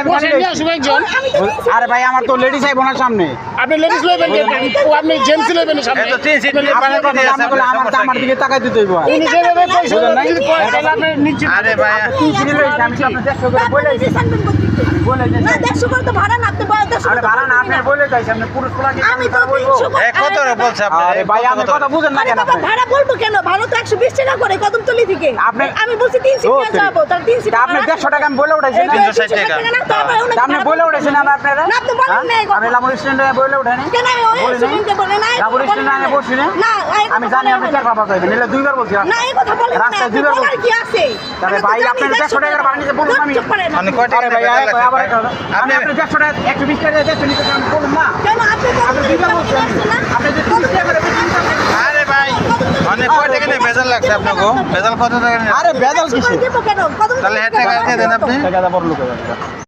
বসেন নিয়ে আসুন একজন। আরে ভাই আমার তো লেডিস আইব না সামনে। আপনি লেডিস লইবেন আপনি জেন্টস লইবেন সামনে। এত 3 সিট আপনার কথা আমি বলে আমার দিকে তাকাই দিতে হইব। উনি যেভাবে কইছেন যদি কয় তাহলে আপনি নিশ্চিত। আরে ভাই কি ছিল আমি তো আপনার 150 করে বলে দিয়েছি। বলে দিয়েছি। না 150 করে তো ভাড়া না, আপনি 150 আরে ভাড়া না আপনি বলে দিয়েছি আপনি পুরুষ পোলাকে আমি তো 300 এ কত রে বলছ আপনি? আরে ভাই আপনি কথা বুঝেন না কেন আপনি? ভাড়া বলবো কেন? ভাড়া তো 120 টাকা করে কদমতলি থেকে। আমি বলছি 3 সিট নিয়ে যাবো, তার 3 সিট আপনি 150 টাকা আমি বলে উঠাইছি না। 360 টাকা। আপনি বলে উঠাইছেন না আপনারা? না, আপনি বলেন নাই কথা। আমি লামুর স্ট্যান্ডে বলে উঠাইনি। কেন আমি ওই শুনতে বলে নাই? লামুর স্ট্যান্ডে আমি বসছি না। না, আমি জানি আপনি চার বাবা কইবেন। এলে দুইবার বলছি। না এই কথা বলেন না। রাস্তায় দুইবার বলার বলছি। কি আছে? তাহলে ভাই আপনি 150 টাকা ভাড়া নিতে বলুন আমি। আপনি কয় টাকা আরে ভাই নেবেন? আবার আপনি 150 টাকা 120 টাকা দিতে নিতে আমি বলুন না। কেন আপনি আপনি দুইবার বলছেন। আপনি যে 30 টাকা করে বেশি দিতে আরে ভাই অনেক কয় টাকা নিয়ে ভেজাল লাগছে আপনাকে? ভেজাল কত টাকা নিয়ে? আরে বেদাল কিসে? দেবো কেন? কদমতলি তাহলে 1 টাকা দিয়ে দেন আপনি। টাকা বড় লোক